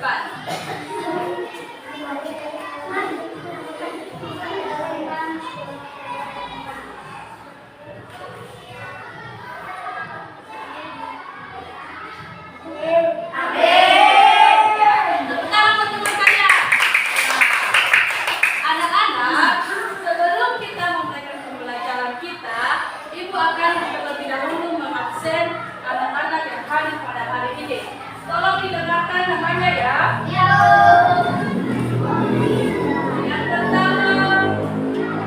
depan. Tolong didengarkan namanya ya. Yang pertama,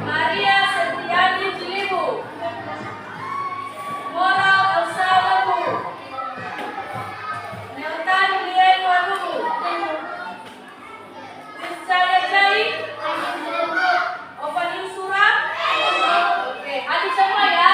Maria Setiani Jilibu, Moral Elsa Lebu, Neltan Lien Wadubu, Rizaya Jai, Ovan Yusura. Oke, adik semua ya.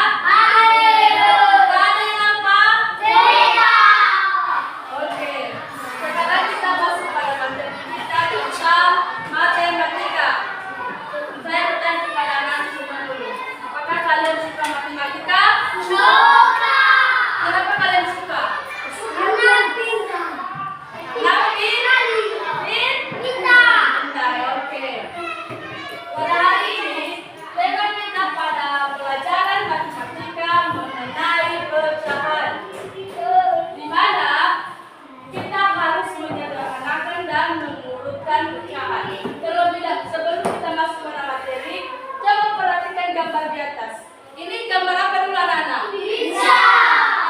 Gambar di atas. Ini gambar apa dulu anak-anak? Pizza.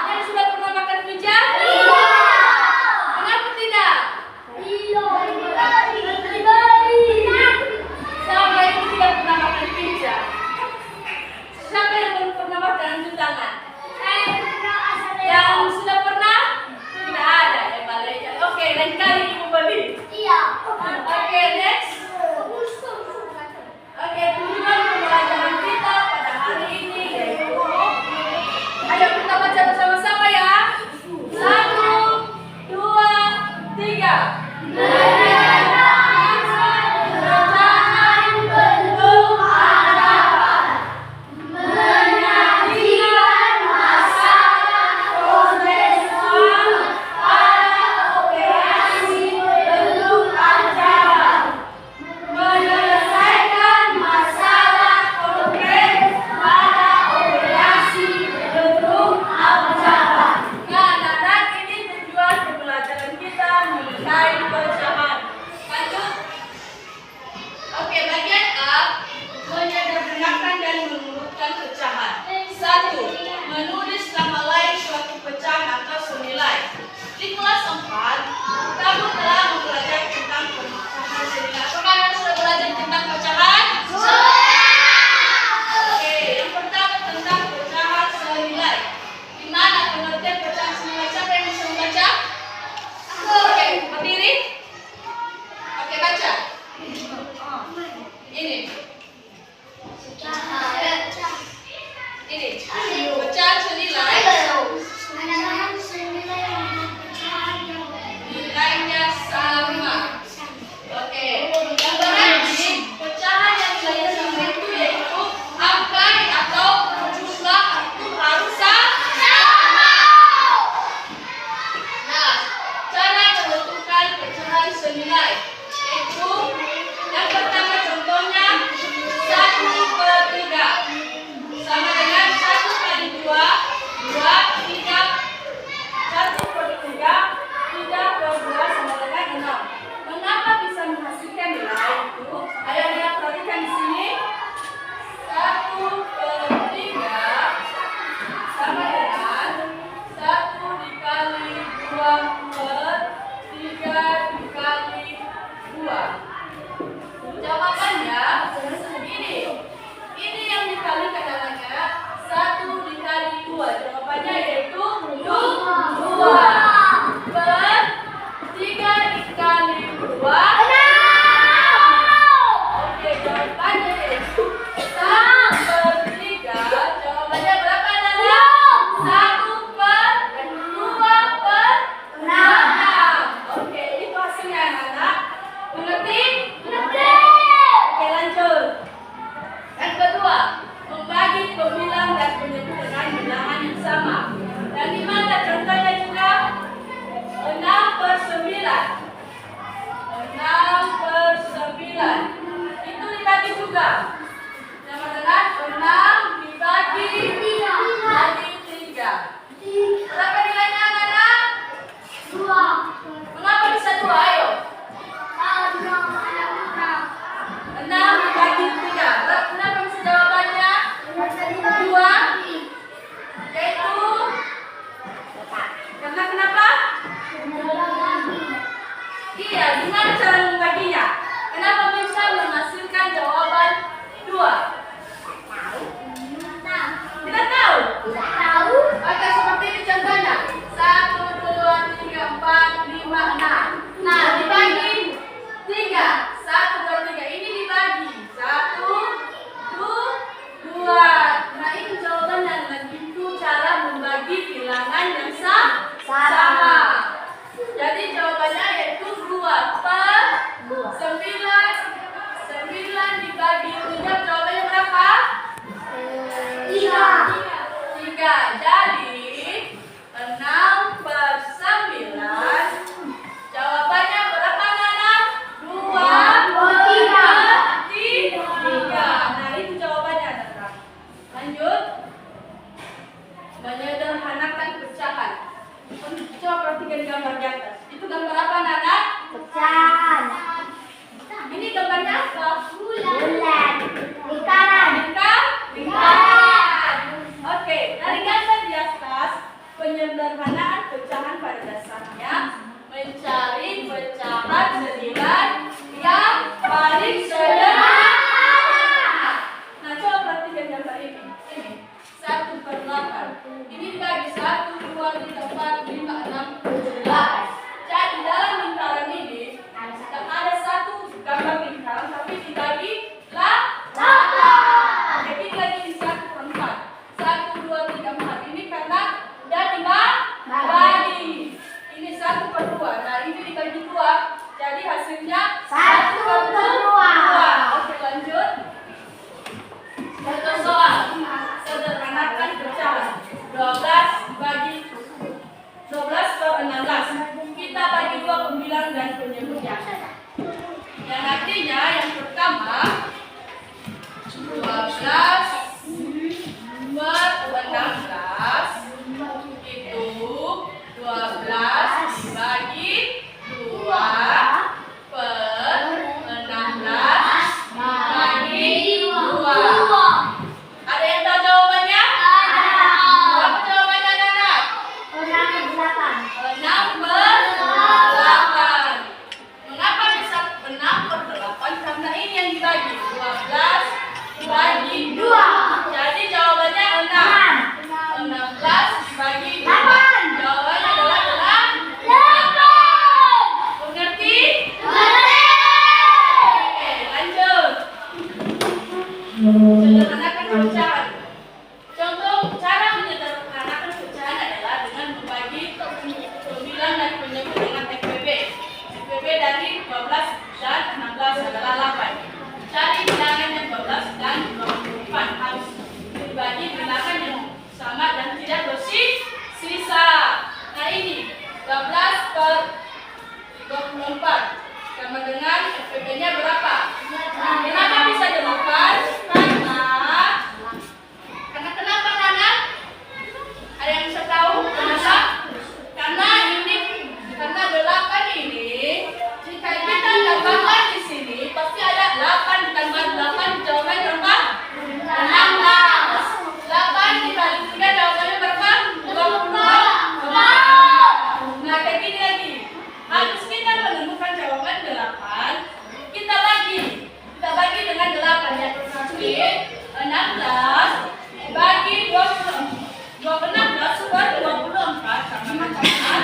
Kalian sudah pernah makan pizza? Iya. Kenapa tidak? Iya. Siapa yang tidak pernah makan pizza? Siapa yang belum pernah makan? Angkat tangan. Yang sudah pernah? Tidak ada yang balik. Oke, lain kali ibu beli. Iya. Oke, next. Oke, tujuan pembelajaran kita pada hari ini yaitu, ayo kita baca bersama-sama ya. 1, 2, 3. Bagaimana cara membaginya? Kenapa bisa menghasilkan jawaban 2? Tidak tahu? Oke, seperti ini contohnya. 1, 2, 3, 4, 5, 6. Nah, dibagi 3. 1, 2, 3. Ini dibagi 1, 2. Nah, itu jawabannya. Dan itu cara membagi bilangan yang sama. Jadi jawabannya yaitu 2 per 9. 9 dibagi 7. Jawabannya berapa? 3. Jadi 6 per 9. Jawabannya berapa, Nana? 2 per 3. Nah, itu jawabannya, Nana. Lanjut. Menyederhanakan pecahan. Coba perhatikan gambar di atas. Itu gambar apa, Nana? Pecahan. Ini gambarnya apa? Bulan. Lingkaran. Lingkaran. Oke, dari gambar di atas, penyederhanaan pecahan pada dasarnya mencari pecahan senilai yang paling sederhana. Nah, coba perhatikan gambar ini. Ini 1 per 8. Ini dibagi 1, 2, 3, 4, 5, 6, 7, 8. Jadi dalam lingkaran ini ada satu gambar lingkaran tapi dibagi 8. Jadi lagi 1 per 4. 1, 2, 3, 4. Ini karena udah dibagi. Ini 1 per 2. Nah, ini dibagi 2. Jadi hasilnya 1 per 2. Oke, lanjut. Contoh soal. Sederhanakan pecahan. 12 dibagi 12 per 16. Kita bagi 2 pembilang dan penyebutnya. Yang artinya yang pertama 12 per 16 itu 12 dibagi 2 per 16 dibagi 2. Ada yang tahu jawabannya? Apa jawabannya, Nana? 6 per 8. Mengapa bisa 6 per 8? Karena ini yang dibagi 12 dibagi 2. Jadi jawabannya 6. 16 dibagi 2. Jawabannya adalah 8. Mengerti? Oke, lanjut. Sederhanakan pecahan. Contoh cara menyederhanakan pecahan adalah dengan membagi pembilang dan penyebut dengan FPB. FPB dari 12 dan 16 adalah 8. Cari bilangan yang 12 dan 24 harus dibagi bilangan yang sama dan tidak bersisa. Nah, ini 12 per 24 sama dengan FPB-nya berapa? Kenapa bisa 8? Karena kenapa, Nana? Ada yang bisa tahu kenapa? Karena 8 ini jika kita tambahkan di sini pasti ada 8 ditambah 8 jawabannya berapa? 16. 8 dibagi 3 jawabannya berapa? 20. Nah, kayak gini lagi. Harus kita menemukan jawaban 8. Kita bagi dengan 8 ya. Berarti 16 dibagi 20. 16 per 24 sama dengan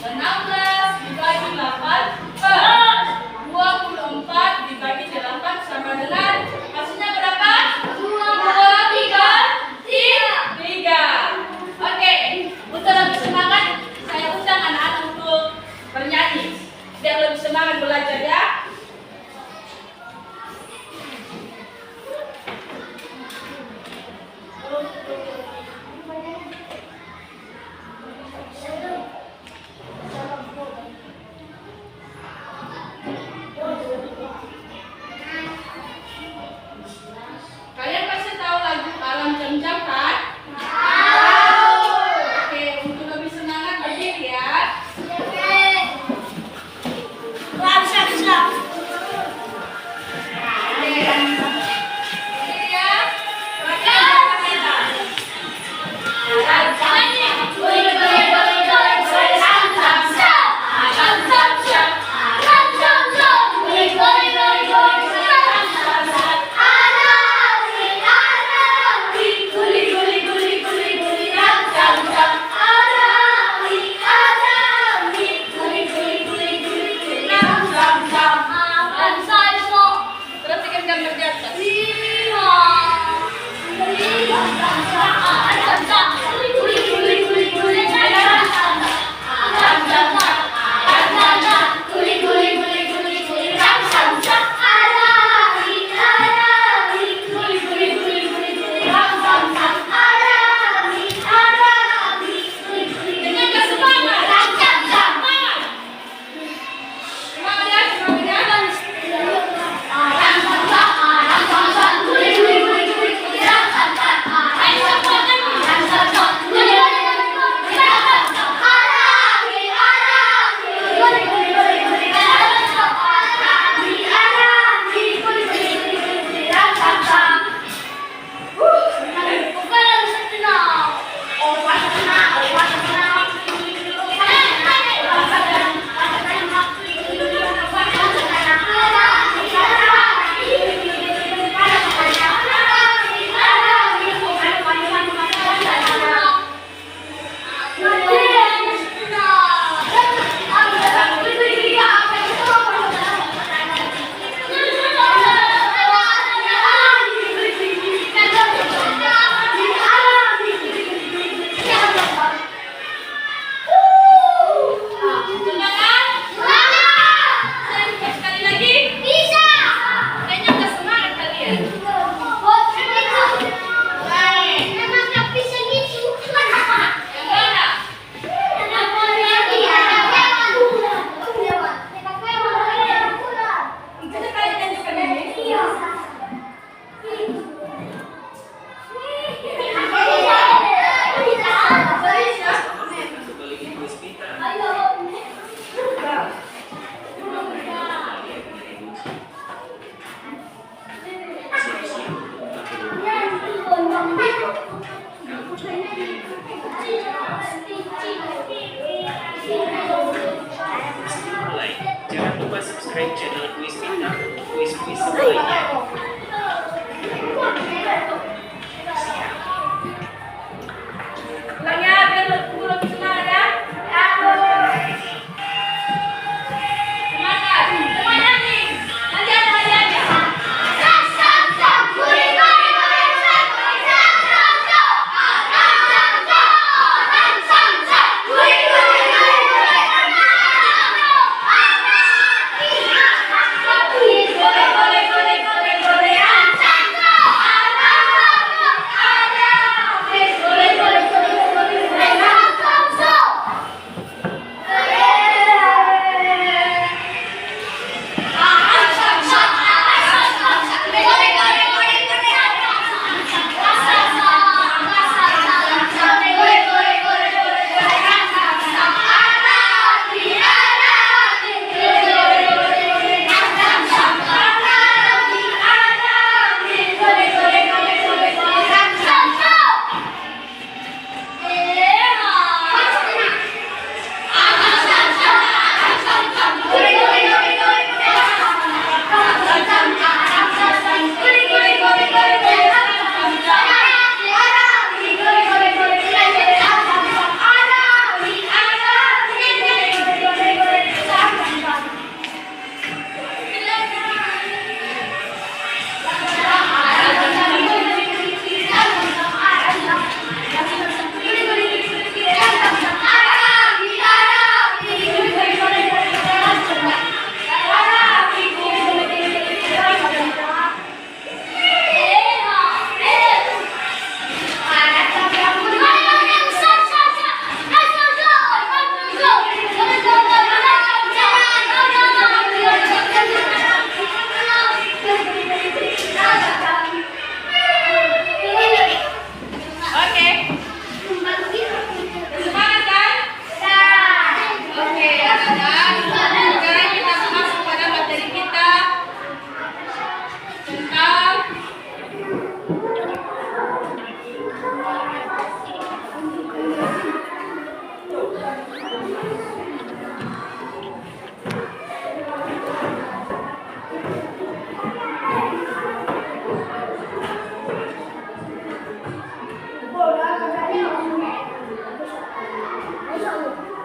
16 dibagi 8 per 24 dibagi 8 sama dengan hasilnya berapa? 3. Oke, untuk lebih semangat saya undang anak-anak untuk bernyanyi biar lebih semangat belajar ya. Kalian pasti tahu lagu Alam Jam-Jam kan? Oke, untuk lebih semangat berdiri ya. Siap. subscribe channel Kuis kita untuk kuis-kuis lainnya. Ulangi biar lebih semangat ya. Semangat. Semuanya nih. Nanti ada hadiahnya.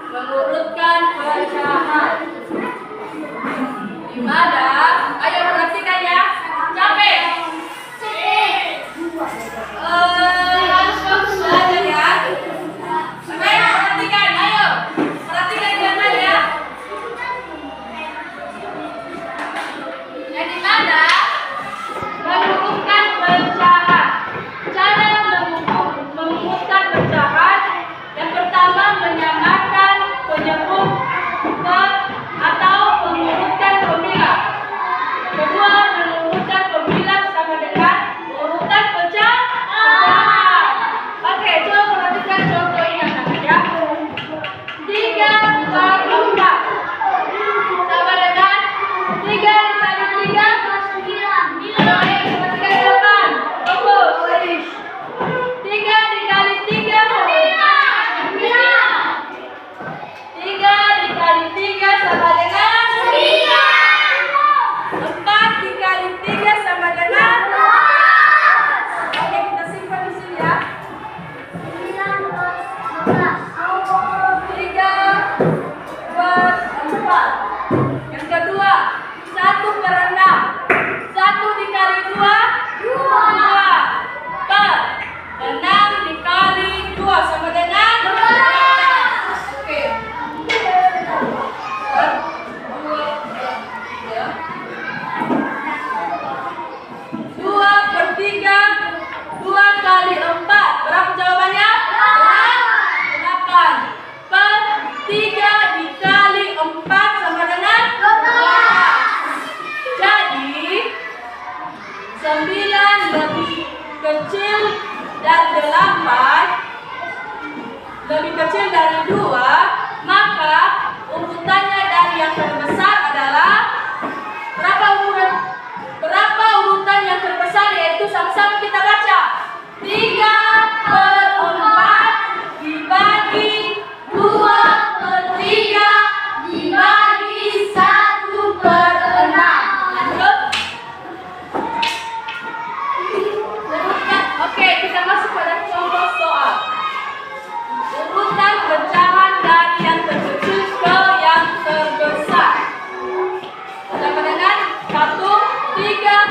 Mengurutkan pecahan. Gimana? Ayo perhatikan ya. Capek. Harus belajar ya. Ayo perhatikan. Ayo perhatikan jangan ya. Yang dimana? Mengurutkan pecahan. Cara mengurutkan pecahan. Yang pertama menyamakan penyebut ke atau mengurutkan pemilah.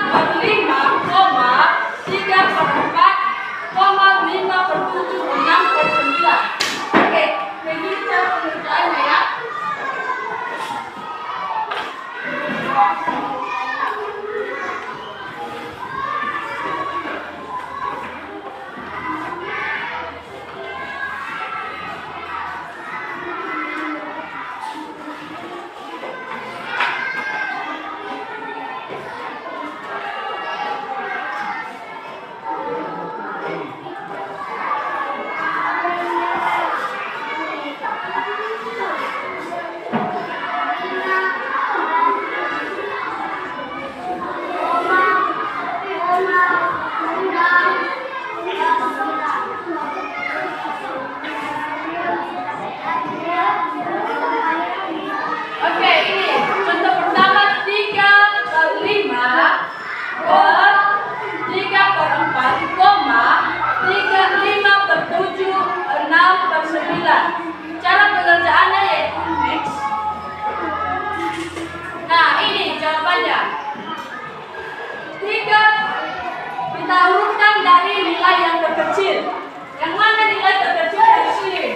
per 5, 3 per 4, 5 per 7, 6 per 9. Oke, begini cara pengerjaannya ya. Oke, ini contoh pertama 3 per 5 per 3 per 4, 5 per 7, 6 per 9. Cara pengerjaannya yaitu next. Nah, ini jawabannya. 3 kita urutkan dari nilai yang terkecil. Yang mana nilai terkecil dari sini?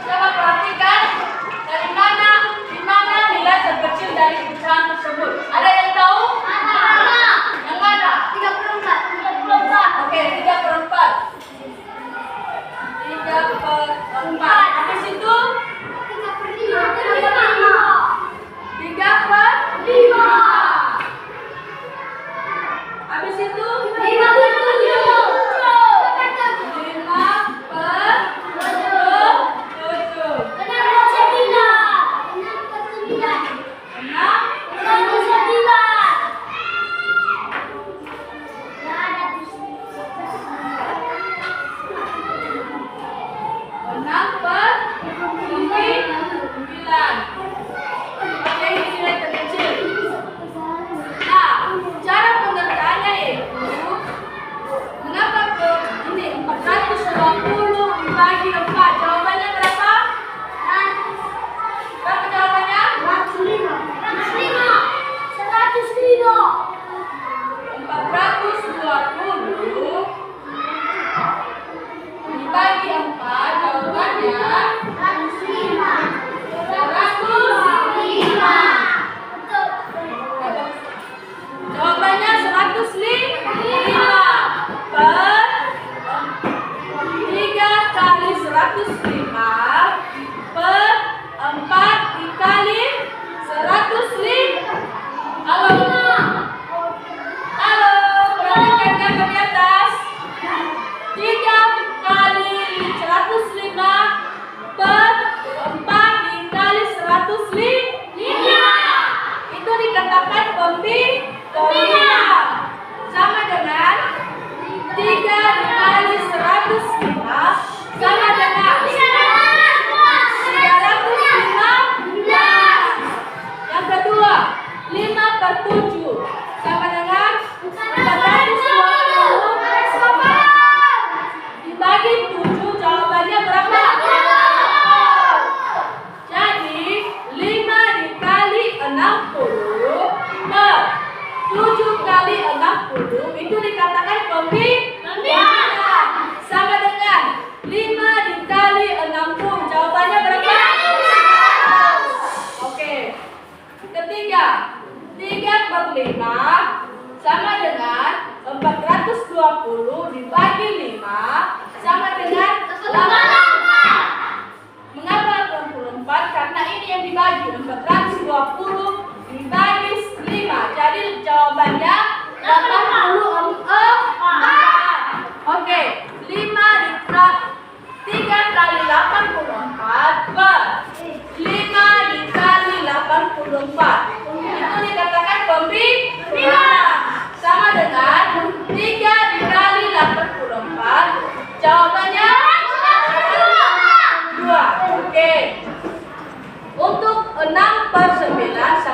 Coba perhatikan dari mana, di mana nilai terkecil dari pecahan tersebut. Ada yang tahu? Yang mana? 3/4. Oke, 3/4. 3/4. Habis itu 3/5. Habis itu 5/7. 60 itu dikatakan pembilangan. Sama dengan 5 dikali 60. Jawabannya berapa? Oke. Ketiga, 3/5 sama dengan 420 dibagi 5 sama dengan 8. Mengapa 84? Karena ini yang dibagi 420 dibagi 5. Jadi jawabannya 84. Oke, 3 kali 84 per 5 dikali 84. Itu dikatakan pembilangan. Sama dengan 3 dikali 84. Jawabannya 2. Oke. Untuk 6/9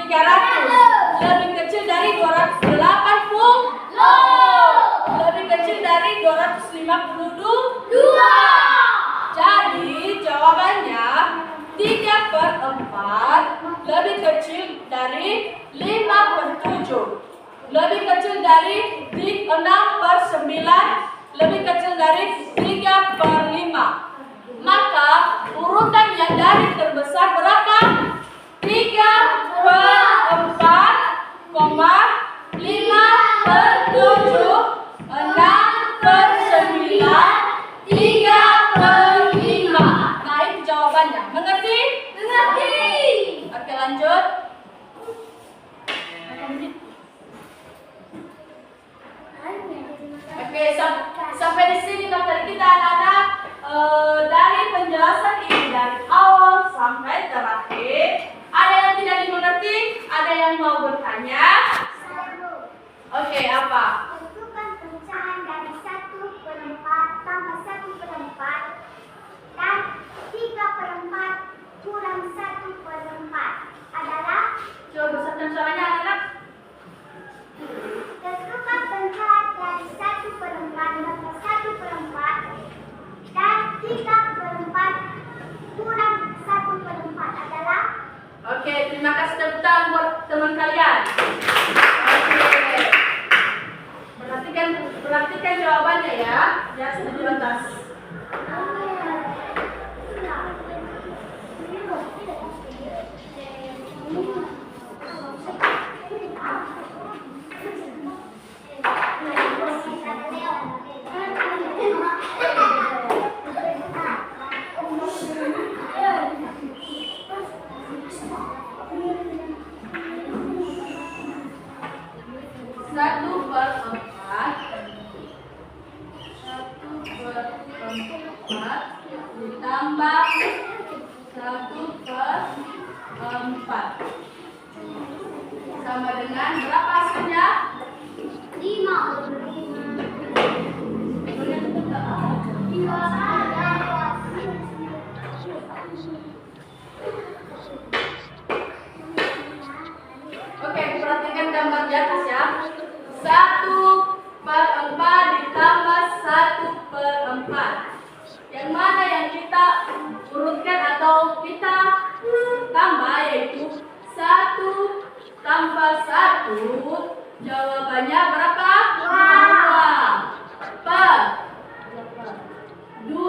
300. Lebih kecil dari 280. Lebih kecil dari 252. Jadi jawabannya 3/4 lebih kecil dari 5/7. Lebih kecil dari 6/9. Lebih kecil dari 3/5. Maka urutan yang dari terbesar berapa? 3/4, 5/7, 6/9, 3/5. Nah, itu jawabannya. Mengerti? Oke, lanjut. Oke, sampai di sini materi kita anak-anak. Dari penjelasan ini dari awal sampai terakhir, ada yang tidak dimengerti? Ada yang mau bertanya? Oke, apa? Tentukan pecahan dari 1/4 tambah 1/4 dan 3/4 kurang 1/4 adalah. Coba besarkan suaranya anak-anak. Tentukan pecahan dari 1/4 tambah 1/4 dan 3/4 kurang 1/4 adalah. Oke, terima kasih tepuk tangan buat teman kalian. Oke. Perhatikan jawabannya ya. Ya, sudah di atas. Satu per empat ditambah 1/4 sama dengan berapa hasilnya? 5. Oke, perhatikan gambar di atas ya. 1/4 ditambah 1/4. Yang mana yang kita urutkan atau kita tambah, yaitu 1 tambah 1. Jawabannya berapa? 2.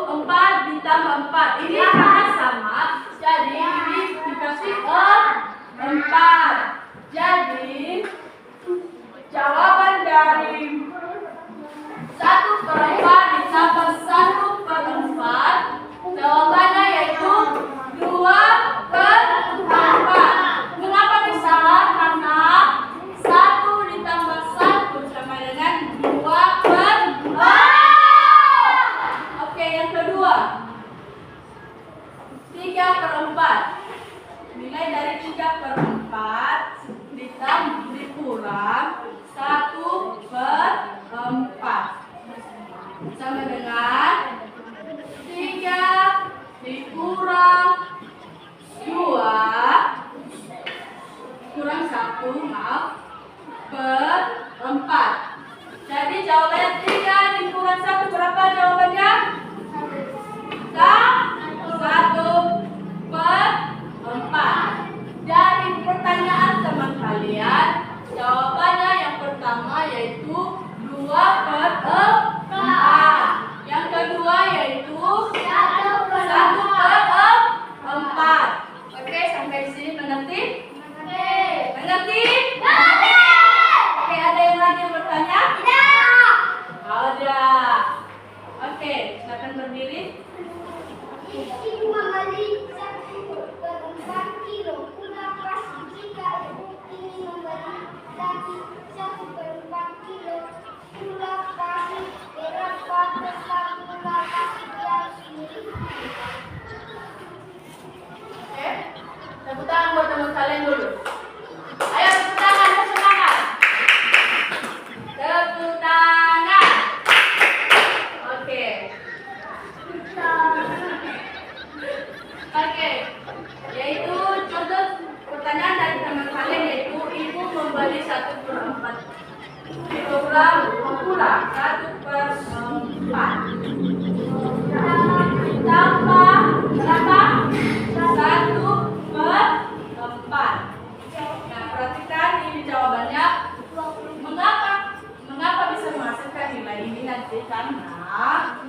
4 ditambah 4. Ini karena sama, jadi ini dikasih 4. Jadi jawaban dari 1/4 ditambah 1/4, jawabannya yaitu 2/4. Mengapa bisa? Karena 1 ditambah 1 sama dengan 2/4. Oke, yang kedua, 3/4. Nilai dari 3/4 dikurang 1/4 sama dengan 3 dikurang 2 kurang 1, per 4. Jadi jawabannya 3 dikurang 1 berapa jawabannya? 1/4. Dari pertanyaan teman kalian, jawabannya yang pertama yaitu 2/4. Yang kedua yaitu 1/4. Oke, sampai di sini mengerti? Mengerti? Oke, ada yang lagi yang bertanya? Ada. Oke, silakan berdiri. Isi 2 kali 1/4 kilo gula pasir. Jika ibu ingin membeli daging 1/4 kilo gula pasir, berapa besar gula pasir yang dimiliki? Oke, tepuk tangan buat teman kalian dulu. Ayo tepuk tangan, semangat. Tepuk tangan. Oke. Oke, yaitu contoh pertanyaan dari teman kalian tambah kurang 1/4. Tambah berapa? 1/4. Nah, perhatikan ini jawabannya. Mengapa bisa menghasilkan nilai ini nanti? Karena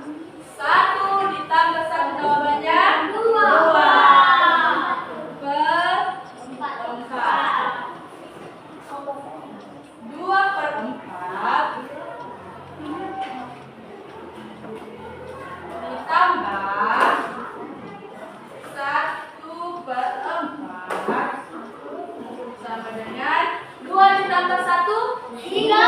1 ditambah 1 jawabannya 2/4. 2/4 ditambah 1/4 sama dengan 2 ditambah 1 3.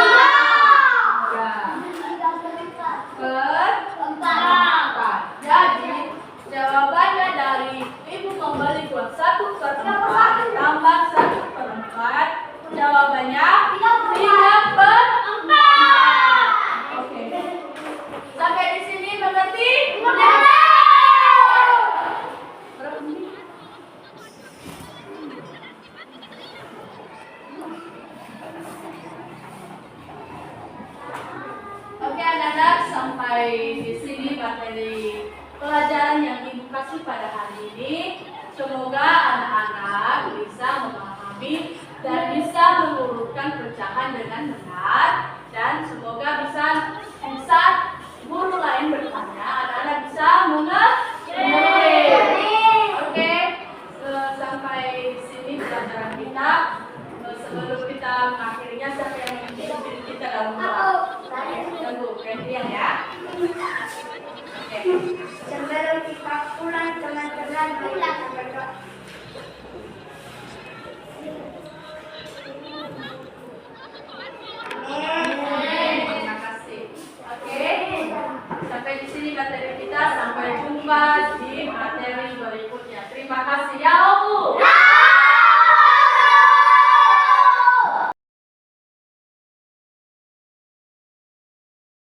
3/4. Jadi jawabannya dari Ibu kembali buat 1/4 ditambah 1/4. Jawabannya 3/4. Oke. Sampai di sini mengerti? Berapa menit? Oke anak-anak, sampai di sini materi pelajaran yang Ibu kasih pada hari ini. Semoga anak-anak bisa memahami dan bisa mengurutkan pecahan dengan benar, dan semoga bisa guru lain bertanya, anak-anak bisa mengerti. Oke, sampai di sini pelajaran kita. Sebelum kita mengakhirinya, siapa yang memimpin kita dalam doa? Tunggu, gantian ya. Oke. Sebelum kita pulang, teman-teman marilah kita berdoa. Terima kasih. Oke. Sampai di sini materi kita. Sampai jumpa di materi berikutnya. Terima kasih ya.